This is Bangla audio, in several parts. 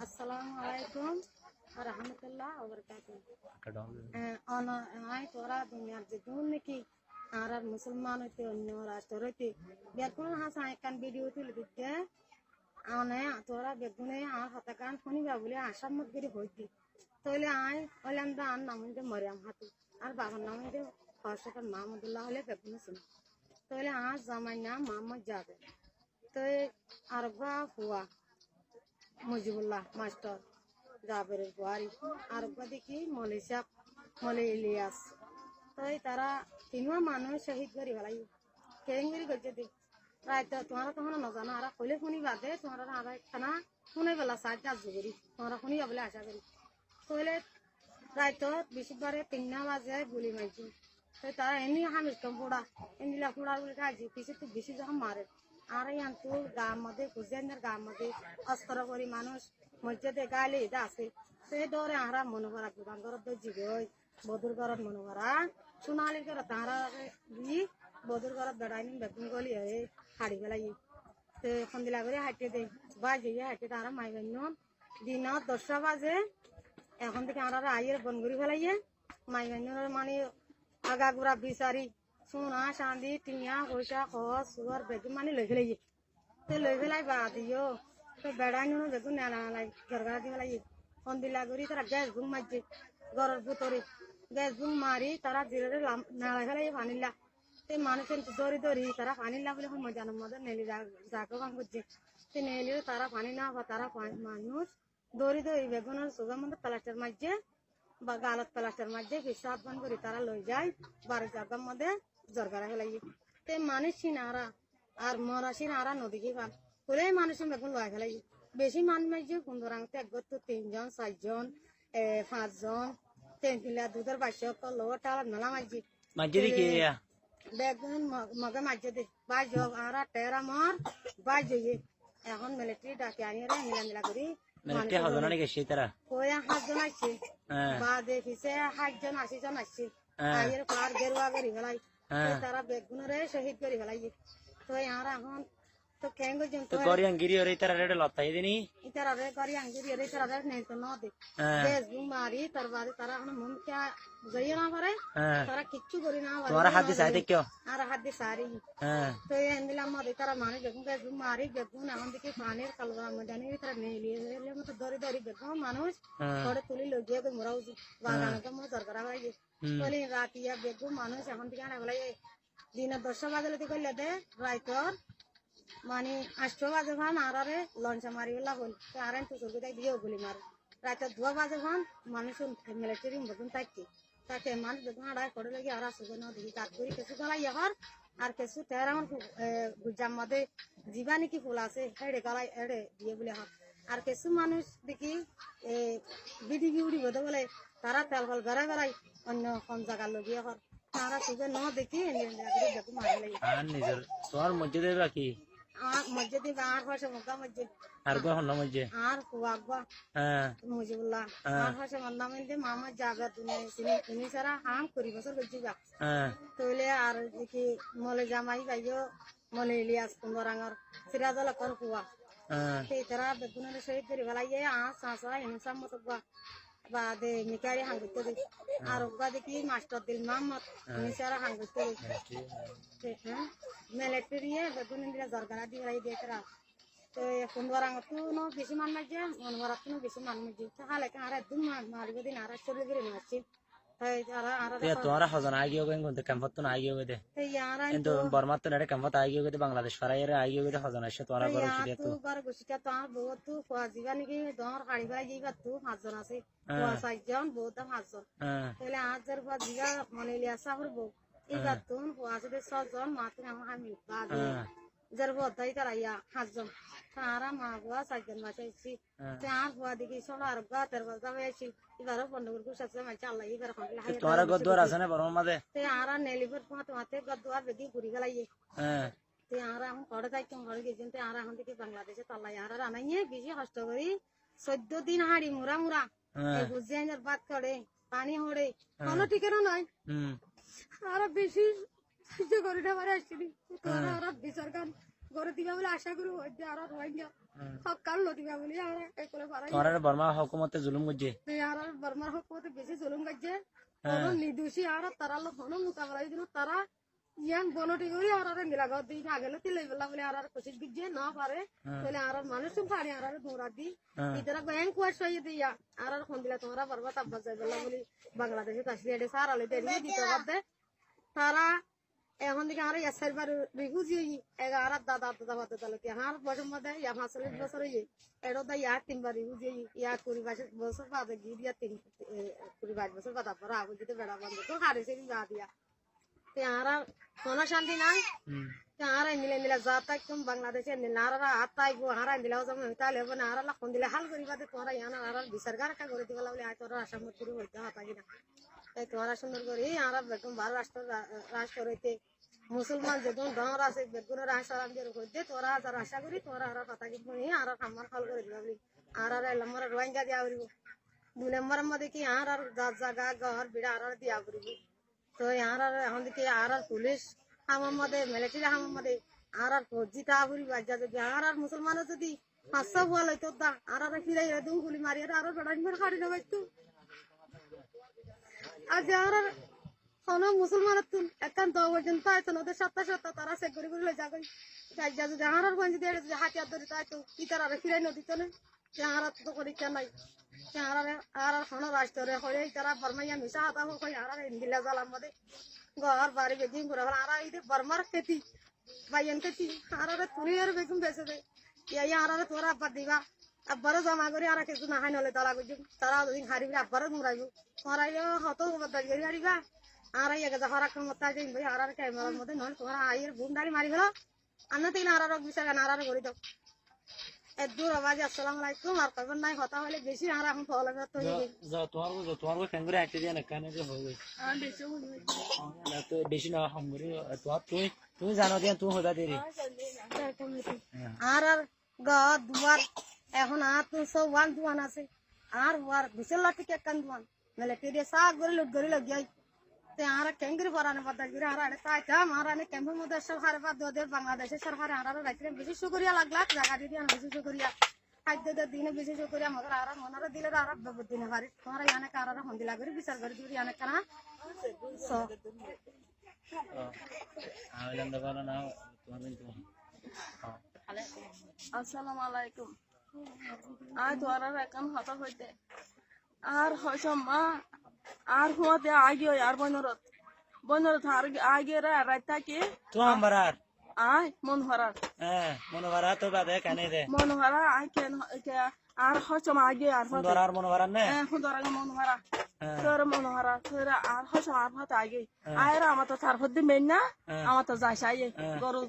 আসসালামু আলাইকুম ওয়া রাহমাতুল্লাহ ওয়া বারাকাতুহু। আই তোরা দুনিয়ার যে দুন নাকি আর মুসলমান হইতে অন্য রাষ্ট্র হইতে বেগুন হাসা একখান ভিডিও তুলে দিতে আনে তোরা বেগুনে আর হতাকান শুনিবা বলে আসামত করে হইতে তাহলে আয় হইলাম দা আর নাম হইতে মরিয়াম হাতু আর বাবার নাম হইতে ফরসাকার মাহমুদুল্লাহ হলে বেগুন শুনি তাহলে আজ জামাই নাম মোহাম্মদ যাবে তো আর হুয়া মুজিবুল্লাহ মাস্টার জাবেরের বুহারি আর দেখি মলেশিয়া মলে ইলিয়াস তো তারা তিনও মানুষ শহীদ করি ফেলাই কেঙ্গি করছে দি রাইত তোমার তখন নজানো আর কইলে শুনি বাদে তোমার আর খানা শুনে বেলা সাহায্য আজু করি তোমরা শুনি বলে আশা করি কইলে রাইত বেশিবারে 3 বাজে গুলি মারছি তো তারা এমনি হামিস্টম পোড়া এমনিলা পোড়া বলে কাজি পিছিয়ে তো বেশি যখন মারে আর ইয়ান্তু গাঁৱৰ হুজেনৰ গাঁৱৰ অস্ত্ৰ কৰি মানুষ মসজিদে গাইলে এটা আছে সেই দৌড়ে আহরা মনে করা দোকান ঘরত জিগৈ বদুর ঘরত মনে করা সোনালী ঘরত তাহারা দি বদুর ঘরত বেড়াই নি বেগুন গলি হয়ে হাড়ি পেলাই তো সন্দিলা করে হাঁটে দে বাজে হাঁটে তাহারা মাই গণ্য দিনত 10টা বাজে এখন থেকে আমরা আইয়ের বন করি ফেলাইয়ে মাই গণ্যর মানে আগা গুড়া বিচারি সোনা চাঁদি টিয়া পয়সা খরচ সুগার বেগুন মানে লই ফেলাই তো লই ফেলাই বা দিও তো বেড়াই নো বেগুন নেলা নাই ঘরগা দি ফেলাই সন্দিলা করি তারা গ্যাস বুং মারছে ঘরের ভিতরে গ্যাস বুং মারি তারা জিরে নেলা ফেলাই পানিলা তো মানুষের দড়ি দড়ি তারা পানিলা বলে মজানোর মধ্যে নেলি জাগো ভাঙ করছে তো নেলি তারা পানি না বা তারা মানুষ দড়ি দড়ি বেগুনের সুগার মধ্যে প্লাস্টার মারছে বা গালত প্লাস্টার মারছে হিসাব বন্ধ করি তারা লই যায় 12 জায়গার মধ্যে জরগারা ফেলাই তে মানুষ সিনারা আর মরাসি নারা নদীকে পান করে মানুষের বেগুন লয় ফেলাই বেশি মানুষ মারছে কুন্দরাংতে একগত 3 জন 4 জন 5 জন 3 কিলা দুধের বাক্স লোটা টালা মেলা মারছে বেগুন মগে মারছে দে বাজ আর টেরা মর বাজ এখন মিলিটারি ডাকে আনি রে মিলা করি মিলিটারি হজনা নাকি সেতারা কই 7 জন আছে বা দেখিছে 7 জন 80 জন আছে আইয়ের পার গেরুয়া করি ফেলাই তারা বেগুনরে শহীদ করি ফেলাই তো আর এখন তো কেঙ্গো জন্ত তো গরি আঙ্গিরি ওরে তারা রেড লতাই দিনি ইতারা রে গরি আঙ্গিরি ওরে তারা রে নেই তো ন দে ফেসবুক মারি তারবারে তারা এখন মন কে যাই না পারে তারা কিচ্ছু করি না তোমার হাত দিয়ে সাইতে কিও আর হাত দিয়ে সারি তো এন্দিলাম মধ্যে তারা মানে বেগুন ফেসবুক মারি বেগুন এখন দেখি পানির কালবা মজানি তারা নেই লিয়ে মতো দরি দরি বেগুন মানুষ পরে তুলি লগিয়ে তো মরাও বাগানে তো মো দরকার হয় বলি রাতিয়া বেগুন মানুষ এখন থেকে আনা বলে দিন 10 বাজে লতি কইলে দে রাইতর মানে 8 বাজে ভান আরারে লঞ্চ মারি গেলা বল আরেন তো সরকে তাই দিও গুলি মার রাত 2 বাজে ভান মানুষ মিলিটারি বেগুন তাইতে তাতে মানুষ বেগুন আড়াই করে লাগি আর আসবে না দেখি কাট করি কিছু গলাই হর আর কিছু তেরান গুজাম মধ্যে জীবানি কি ফুল আছে হেড়ে গলাই এড়ে দিয়ে বলে হর আর কিছু মানুষ দেখি বিডি বিউডি বদে বলে তারা তেল ফল বেড়াই বেড়াই অন্য কোন জায়গা লগিয়ে হর তারা সুগে ন দেখি বেগুন মারি লাগি আর নিজের তোর মসজিদে বাকি মসজিদে আর ভাষা মক্কা মসজিদ আর গো হন মসজিদ আর কুয়াগা মুজিবুল্লাহ আর ভাষা মন্না মধ্যে মোহাম্মদ জাবের তিনি সারা হাম করি বছর গজি যা তোলে আর দেখি মলে জামাই গাইও মলে ইলিয়াস কুন্দরাঙ্গর সিরাজল কর কুয়া সেই তারা বেগুনের শহীদ করি ফেলাইয়ে আর সাসা ইনসাম মতো বাদে মিকারি হাঙ্গুতে দে আর ওগা দেখি মাস্টার দিল মোহাম্মদ মিসারা হাঙ্গুতে দে মিলিটারি বেগুন ইন্দিরা জরগারা দি রাই দে তারা তো কুন্দরাঙ্গ তো নো বেশি মান মাঝে মনগরা তো বেশি মান মাঝে তাহলে আর একদম মারিব দিন আর চলে গরে মারছি তাই আর তোরা হজনা আগিও গেন কোন ক্যাম্পত তো আগিও গদে কিন্তু বর্মাত তো নেড়ে ক্যাম্পত আগিও গদে বাংলাদেশ ফারাইরে আগিও গদে হজনা সে তোরা বড় ছিল তো বার গুছিটা তো আর বহুত তো কোয়াজিবা নাকি দর হাড়িবা যাইবা তো হাজন আছে কোয়াসাইজন বহুত হাজন তাহলে আজের পর জিগা মনে লিয়াসা করব ইবা তো কোয়াজে 6 জন মাত্র আমি বাদে যার বদাই তারা ইয়া হাজন তারা মা বুয়া সাইজন বাসাইছি আর বুয়া দেখি সব আর গা তার বাজা হয়েছি এবারও বন্ধুর গুছাছে মাইছে আল্লাহ এবার খাইলা হে তোরা গদ্দর আছে না বরম মাঝে তে আর নেলিভর পাতে মাতে গদ্দর বেদি ঘুরি গেলাই তে আর এখন পড়ে যাই কোন ঘরে গেছেন তে আর এখন থেকে বাংলাদেশে তাল্লাই আর আনাইয়ে বেশি কষ্ট করি 14 দিন হাড়ি মুরা মুরা এই বুঝিয়ার বাদ করে পানি হড়ে কোনো ঠিকানা নাই আর বেশি সহ্য করি না পারে আসছি তোরা আর বিচার কান করে দিবা বলে আশা করি হইতে আর রোহিঙ্গা সকাল দিবা বলে আমরা এই করে পারাই তোমার বর্মা হুকুমতে জুলুম করছে আর বর্মার হুকুমতে বেশি জুলুম করছে কোন নির্দোষী আর তারা লোক হন মোকাবেলা দিন তারা ইয়াং বনটি করি আর নিরাগত দিন আগেলে তিলে বেলা বলে আর কোশিশ দিচ্ছে না পারে তাহলে আর মানুষ পানি আর দৌড়া দি ইতারা ব্যাংক কোয়াশ হয়ে দিয়া আর ফোন দিলা তোমরা পারবা তাব্বা যাই বেলা বলে বাংলাদেশে আসলে এটা সার আলে দেরিয়ে দিতে পারতে তারা এখন দিকে আর এসআইবার রিফিউজি আর দাদা দাদা বাদ তালকে আর বছর মধ্যে ইয়া 45 বছর হয়ে এড়ো দা ইয়া তিনবার রিফিউজি ইয়া 22 বছর বাদে গিয়ে 22 বছর বাদ পর আগে যেতে বেড়া বন্ধ তো হারিছে বিয়া দিয়া তে আর কোন শান্তি নাই তে আর মিলে যাতা একদম বাংলাদেশে নারারা আতাই গো হারা দিলাও জমে তাহলে হবে না আর লাখন দিলে হাল করিবা তে তোরা ইয়ানা আর বিচার গারকা করে দিবলা বলে আয় তোরা আসামত করে হইতে হাতা কিনা তাই তোরা সুন্দর করে আর বেগম ভালো রাষ্ট্র রইতে মুসলমান যেগুন ডর আছে বেগুন রাষ্ট্র আমাদের হইতে তোরা আর আশা করি তোরা আর পাতা কিন্তু আর আমার খাল করে দিবা বলি আর লম্বর রোহিঙ্গা দিয়া করিব 2 নম্বরের মধ্যে কি আর জায়গা ঘর বিড়া আর দিয়া করিব তো আর এখন দিকে আর পুলিশ আমার মধ্যে মিলিটারি আমার মধ্যে আর ফৌজি তা করি বাজা যদি আর মুসলমানও যদি 500 বল হইতো দা আর ফিরাই দুম গুলি মারি আর বেড়াই করে খাড়ি না বাইতো আজ আর কোন মুসলমান তুন একান্ত পর্যন্ত আইতো ওদের সত্তা তারা চেক করে করে যা কই যা যদি আর গঞ্জ দিয়ে হাতিয়ার ধরে তাই তো কি তারা ফিরাই না দিত না আর তো করি কেন নাই আর কোন রাষ্ট্রে হয়ে তারা বর্মাইয়া মিশা হাতা হই আর ইন্দিলা জালার মধ্যে ঘর বাড়ি বেজিং করে আর এই বর্মার খেতি বাইন খেতি আর তুলি আর বেগুন বেঁচে দেয় এই আর তোরা আব্বার দিবা আব্বারও জমা করে আর কিছু না হয় নলে তারা বুঝুম তারা দুদিন হারিবি আব্বারও মুরাইব মরাইও হত বদাল গেরি হারিবা আর এই গেজা হরা কোন মত যাই ভাই আর ক্যামেরার মধ্যে নয় তোরা আইয়ের বুম ডালি মারি ফেলো আন্না তিন আর বিচার আর করে দাও দূর আওয়াজ আসসালামু আলাইকুম আর কইবেন নাই কথা হলে বেশি আর এখন ফলো করতে হইবে যাও তোমার ফ্যাঙ্গুরে আইতে দিয়ে না কানে যে হয়ে গেছে বেশি না তো বেশি না হামগুরি তুমি জানো দিয়া তুমি হদা দেরি আর দুয়ার এখন আর তো সব ওয়ান দুয়ান আছে আর ওয়ার বিশাল লাঠি কে কান দুয়ান মিলিটারি সাগ করে লুট করে লাগিয়াই তে আর কেঙ্গরি পরানে বাদাল করে আর তাইতা মারানে ক্যাম্পের মধ্যে সরকার বাদ দে বাংলাদেশের সরকার আর রাইতে বেশি শুকরিয়া লাগলা জায়গা দিয়ে বেশি শুকরিয়া খাদ্য দিনে বেশি শুকরিয়া মগর আর মনারে দিলে আর দিনে পারি তোমার ইয়ানে কারার হন্দিলা করে বিচার করে দিবি ইয়ানে কানা সো আইলাম দাও না তোমাদের তো আসসালামু আলাইকুম আজ তোরা এখন হতা হইতে আর হইছ মা আর হুয়াতে আগে আর বনরত আর আগে রাইতা কি তো আমরার আয় মনোহরার মনোহরা তো বাদে কানে দে মনোহরা আয় কেন আর হইছ মা আগে আর সুন্দরার মনোহরা না সুন্দরার মনোহরা তোর মনোহরা তোর আর হইছ আর হতে আগে আয়রা আমার তো তার হদ্দি মেন না আমার তো যাইছে আইয়ে গরু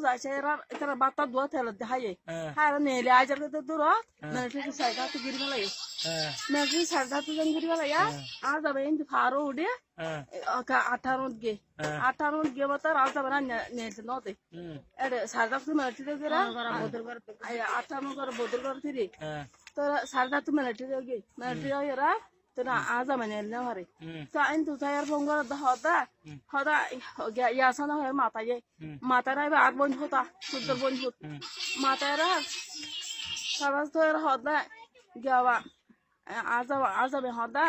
যাইছে এরা বাতা দুয়া তেল দেখাইয়ে হ্যাঁ নেলে আইজার তো দূর মানে ঠিক সাইডা তো গিরি ফেলাই মেজি সাইডা তো জন গিরি ফেলাই আর যাবে ইন ফারো উড়ে 18 গে 18 গে বাতা আর যাবে না নেছে নতে এডে সাইডা তো মেজি দে গরা বদল কর আই 18 গর বদল কর থিরি তো সাইডা তো মেজি গে মেজি এরা তো না আজ মানে না হারে তো আইন তো তায়ার ফঙ্গর হদা ইয়াসানা হয় মাতারা আর বন্ধ হতা সুন্দর বন্ধ মাতারা সারা তো হদা গাওয়া আজাবে হদা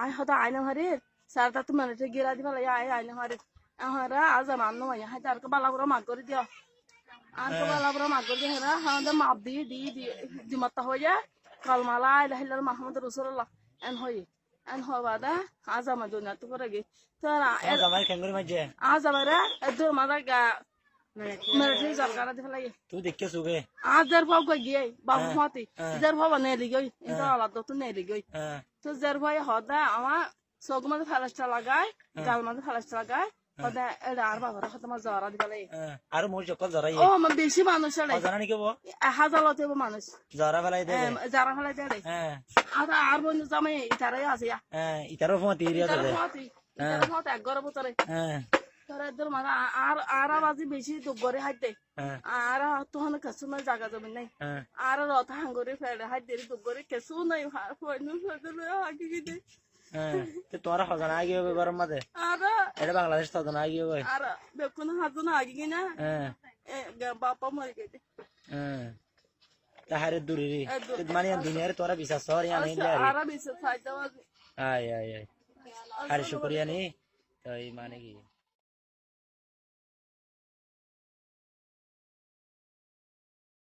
আই হদা আইনা হারে সারটা তো মানে গিরা দিবা আইনা হারে হরা আজা মান্য মাইয়া হাই তার বালাগুলো মাগ করে দিও আর বালাগুলো মাগ করে দিও হরা হদা মাপ দি মাত্তা হয়ে যায় কালমালা ইলাহিল্লাহ মুহাম্মদ রাসূলুল্লাহ en hoy en hobada azama dona to korage tara azama kanguri majje azama ra edur mada ga military sarkar de falai tu dekke suge azar bab ko giye bab hoti zar bab ne ligoi inta ala to ne ligoi to zar bab hoda ama sogma de falasta lagai galma de falasta lagai hoda era arba ঘর খতমা জরা দি falai আর মোর জকল জরাই ও মান বেশি মানুষ আছে জানা নি কেবো হাজারতে মানুষ জরা falai দে জরা falai দে আদা আর বন্ধু জামাই ইতারাই আছে ইতারও ফোন তিরিয়া দে ইতারও ফোন একগর ভিতরে তোরা দর মারা আর বাজি বেশি দুগরে হাইতে আর তোহন কসুমা জায়গা জমি নাই আর রথ হাঙ্গরে ফেলে হাইতে দুগরে কেসু নাই ফয়নু ফদল আগে গিয়ে তো তোরা হজন আগে হবে গরম মাঝে আর এটা বাংলাদেশ তো হজন আগে হবে আর বেকুন হজন আগে কিনা বাবা মরে গেছে তাহারে দূরে রে মানে দুনিয়ার তোরা বিশ্বাস হর ইয়ানি আর বিশেষ ফায়দা আয় আয় আয় আর শুকরিয়া নি তো এই মানে কি